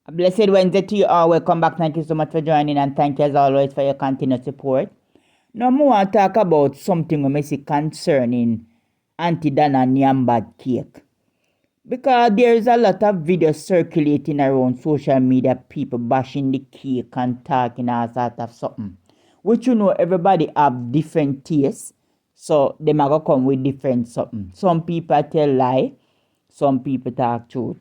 A blessed Wednesday to you all. Welcome back. Thank you so much for joining, and thank you as always for your continued support. Now, I want to talk about something we may see concerning Auntie Dana Nyam cake. Because there is a lot of videos circulating around social media, people bashing the cake and talking all sort of something. Which everybody have different tastes. So they might go come with different something. Some people tell lie, some people talk truth.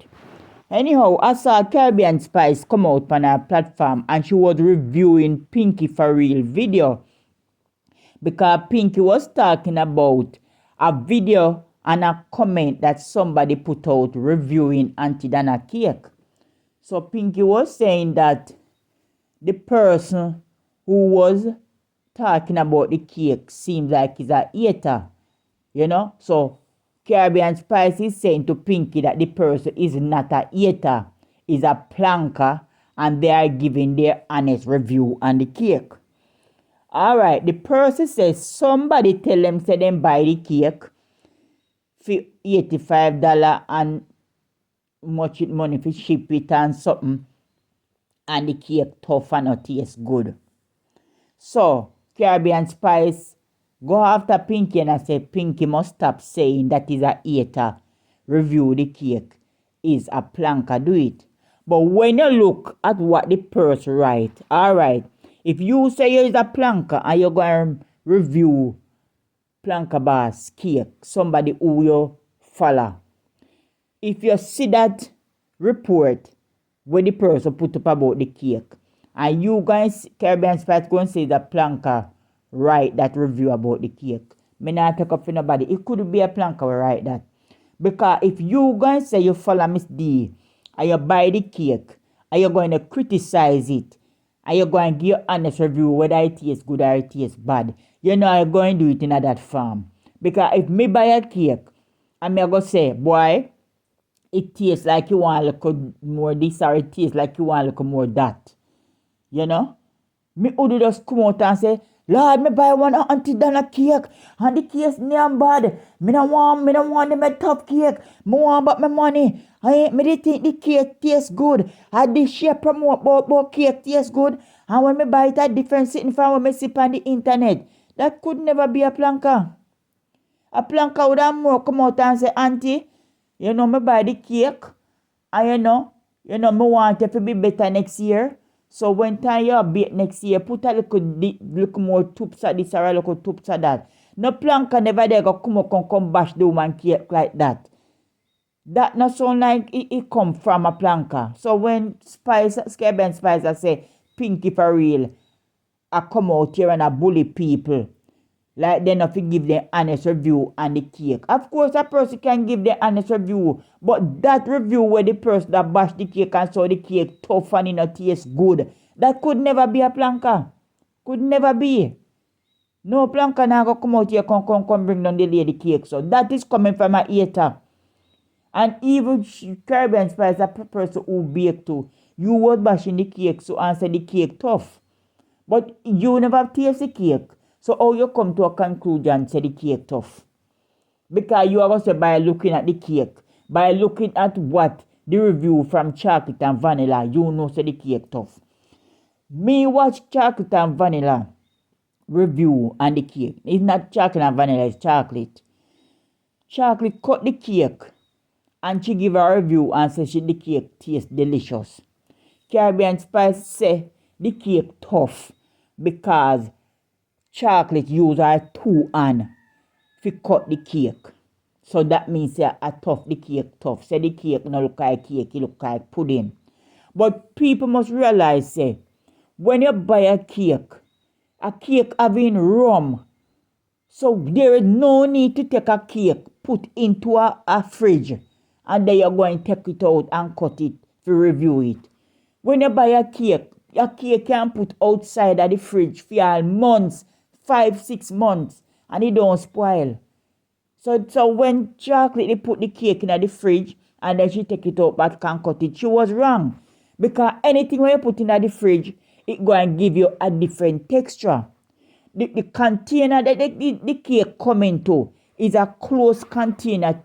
Anyhow, I saw Caribbean Spice come out on her platform and she was reviewing Pinky for Real video because Pinky was talking about a video and a comment that somebody put out reviewing Auntie Dana cake. So Pinky was saying that the person who was talking about the cake seems like he's a hater, So Caribbean Spice is saying to Pinky that the person is not a hater, is a planker, and they are giving their honest review on the cake. Alright, the person says somebody tell them say them buy the cake for $85 and much money for ship it and something, and the cake tough and not taste good. So Caribbean Spice go after Pinky and I say Pinky must stop saying that is a hater. Review the cake is a planker, do it. But when you look at what the person write, alright, if you say you is a planker and you're going to review planker boss cake, somebody who you follow, if you see that report where the person put up about the cake, and you guys, Caribbean Spice, go and say the planker write that review about the cake, me not take up for nobody. It could be a planker who write that. Because if you guys say you follow Miss D and you buy the cake and you're going to criticize it and you're going to give honest review whether it tastes good or it tastes bad, you're going to do it in that form. Because if me buy a cake and me go say, boy, it tastes like you want a little more this or it tastes like you want a little more that, me would just come out and say, Lord, me buy one Auntie Dana cake and the cake's damn bad. Me don't want them a tough cake. Me want but my money. Me dey think the cake tastes good. I this share promote about cake tastes good. And when me buy it a different sitting from when me see on the internet. That could never be a planker. A planker would have more come out and say, Auntie, me buy the cake. And me want it to be better next year. So when time you bake next year, put a little more tubes of this or a little tubes of that. No planker never there go come bash the woman cake like that. That not sound like it come from a planker. So when Caribbean Spice say Pinky for real, I come out here and I bully people. Like they not to give them honest review on the cake. Of course, a person can give the honest review, but that review where the person that bash the cake and saw the cake tough and it not taste good, that could never be a planker. Could never be. No planker now go come out here, come bring down the lady cake. So that is coming from a hater. And even Caribbean Spice, a person who bake too, you was bashing the cake so answer the cake tough. But you never taste the cake. So how you come to a conclusion say the cake tough? Because you are also by looking at the cake, by looking at what the review from chocolate and vanilla, you know say the cake tough. Me watch chocolate and vanilla review on the cake. It's not chocolate and vanilla, it's chocolate. Chocolate cut the cake and she give a review and say the cake tastes delicious. Caribbean Spice say the cake tough because chocolate use her 2 hands to cut the cake. So that means a tough, the cake tough. Say the cake no look like cake, it look like pudding. But people must realize, say, when you buy a cake having rum, so there is no need to take a cake, put into a fridge, and then you're going to take it out and cut it to review it. When you buy a cake can put outside of the fridge for months, 5-6 months, and it don't spoil. So when chocolate they put the cake in the fridge and then she take it out but can't cut it, she was wrong. Because anything when you put in the fridge, it going to give you a different texture. The container that the cake come into is a closed container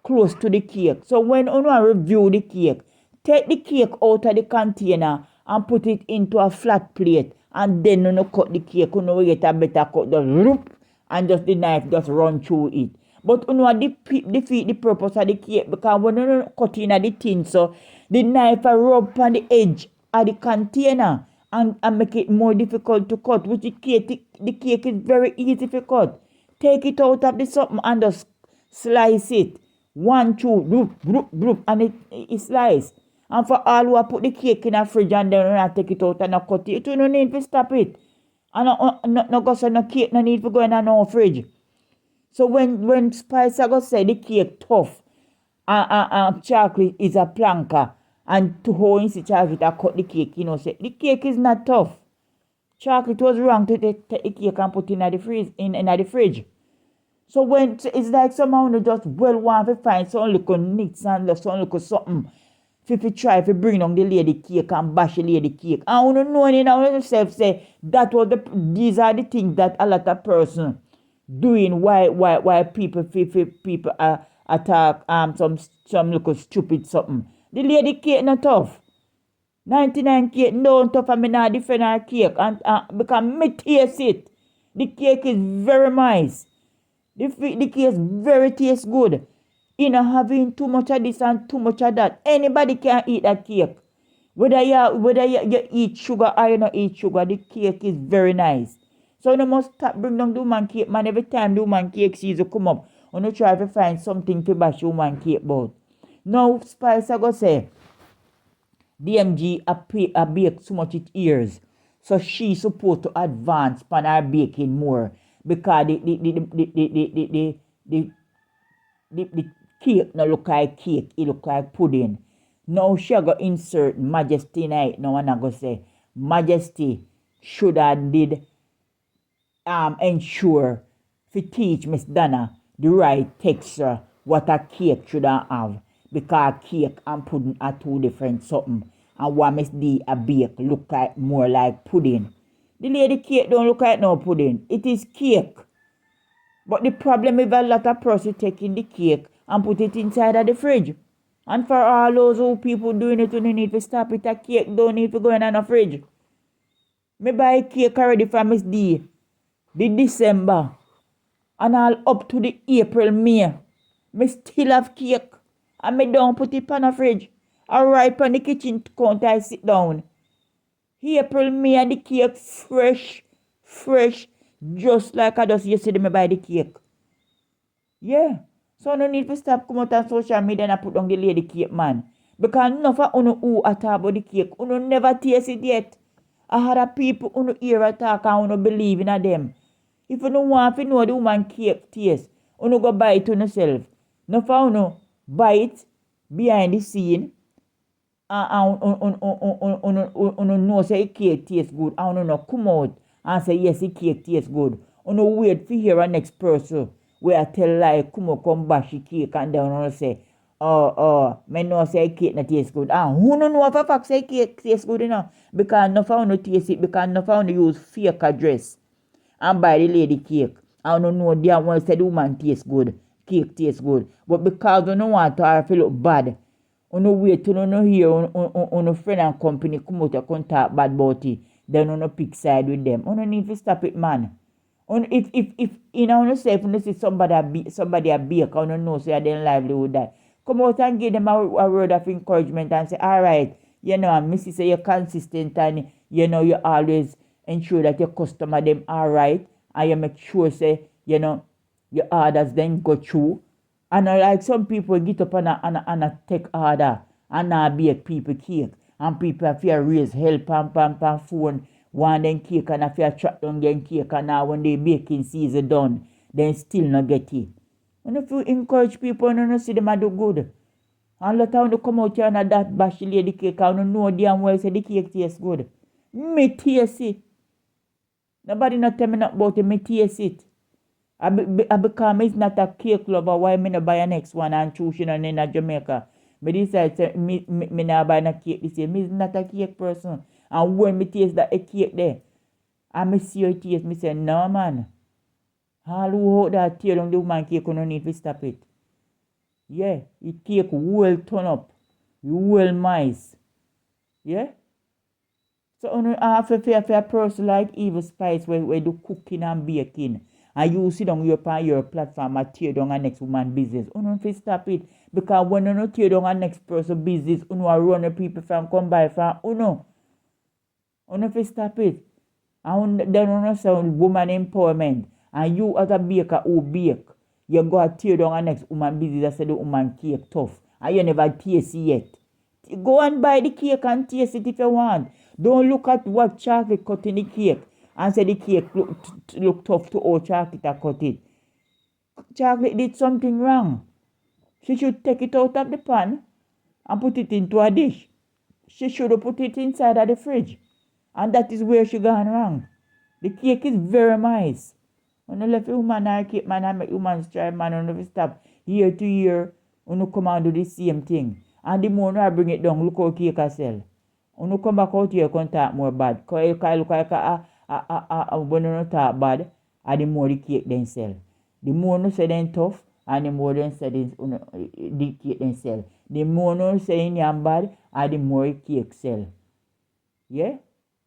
close to the cake. So when you review the cake, Take the cake out of the container and put it into a flat plate. And then you cut the cake, you get a better cut, just whoop, and just the knife just run through it. But defeat the purpose of the cake, because when you cut in the tin, so the knife will rub on the edge of the container and make it more difficult to cut, which the cake is very easy to cut. Take it out of the something and just slice it. 1, 2, bloop, bloop, bloop, and it slice. And for all who put the cake in a fridge and then I take it out and I cut it, you don't need to stop it. And no go say no cake, no need to go in no fridge. So when Spicer go say the cake tough, and chocolate is a planker, and to hold in chocolate I cut the cake, say the cake is not tough. Chocolate was wrong to take the cake and put in the fridge. So when it's like somehow you just want to find some little nicks and some little something. If you try to bring down the lady cake and bash the lady cake. And you know in yourself say these are the things that a lot of person doing why people attack some little stupid something. The lady cake not tough. 99 cake no tough, and me not defend her cake and because me taste it. The cake is very nice. The cake very taste good. You know, having too much of this and too much of that. Anybody can eat that cake. Whether you eat sugar or you don't eat sugar, the cake is very nice. So you must stop bring down the woman cake, man. Every time the woman cake season come up, you try to find something to bash the woman cake about. Now, Spice I go say, DMG a bake so much it ears. So she supposed to advance on her baking more. Because the cake no look like cake, it look like pudding. Now she go insert Majesty in it. Now I go say Majesty should have did ensure to teach Miss Donna the right texture what a cake should have, because cake and pudding are two different something, and what Miss D a bake look like more like pudding. The lady cake don't look like no pudding. It is cake. But the problem is a lot of person taking the cake and put it inside of the fridge. And for all those who people doing it, you need to stop it. A cake don't need to go in a fridge. Me buy cake already from Miss D. The December. And all up to the April, May. Me still have cake. And me don't put it in a fridge. I right on the kitchen counter, I sit down. April, May, and the cake fresh. Just like I just yesterday me buy the cake. Yeah. So no need to stop come out on social media and put down the lady cake, man. Because enough of you who at about the cake, you never taste it yet. I had a people who hear attack and you believe in them. If you don't want to know the woman cake taste, you go buy it to yourself. No for you buy it behind the scene and you know say the cake tastes good and you come out and say yes the cake tastes good. You wait for hear a next person where I tell lie come bash the cake and then you say me know say cake not taste good. And who no know if a fact say cake taste good enough? Because no for you taste it, because no for you use fake address and buy the lady cake. And you know damn well say the woman tastes good, cake tastes good. But because you don't want to feel look bad, you wait till you hear on friend and company come out and come talk bad about it, then you pick side with them. You need to stop it, man. If you know say if you see somebody a bake and you know say their livelihood that, come out and give them a word of encouragement and say, all right, you know, and Missy say you're consistent and you know you always ensure that your customer them all right and you make sure say, you know, your orders then go through. And like some people get up and a take order and bake people cake. And people have to raise help and phone one them cake and have to track down them cake, and now when the baking season done, then still not get it. And if you encourage people and you see them do good. And let them come out here and that bash the lady cake and you know damn well say the cake tastes good. Me taste it. Nobody not tell me nothing about it, me taste it. I become is not a cake lover. Why me not buy a next one and choose in Jamaica? Me decide say me not buy a cake this year. Me is not a cake person. And when me taste that a cake there, and me see it taste, me say no man. All who out there tear down the woman cake, you don't need to stop it. Yeah, it cake well turn up. You well mice. Yeah? So you have to fear for a person like Evil Spice where do cooking and baking. And you sit down upon your platform and tear down a next woman business. You don't have to stop it. Because when you tear down a next person business, you run the people from come by from you don't have to stop it. And then you say woman empowerment. And you as a baker who bake, you go and tear down a next woman business and say the woman cake tough. And you never taste it yet. Go and buy the cake and taste it if you want. Don't look at what chocolate cut in the cake and say the cake look tough to how chocolate cut it. Chocolate did something wrong. She should take it out of the pan and put it into a dish. She should have put it inside of the fridge. And that is where she gone wrong. The cake is very nice. When you left a woman or cake man and make woman strive man, you never stop year to year. You come and do the same thing. And the more I bring it down, look how cake I sell. You come back out here and talk more bad. Because you look like when you talk bad, and the more the cake then sell. The more you say then tough, and the more then say the cake then sell. The more you say Nyam bad, and the more the cake sell. Yeah?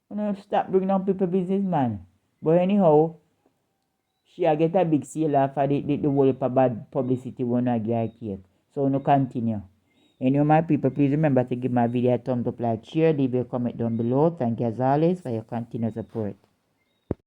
You know, stop bringing down people business, man. But anyhow, she get a big sale off of the whole of bad publicity when I get a cake. So no continue. Anyway, my people, please remember to give my video a thumbs up, like, share, leave a comment down below. Thank you as always for your continued support.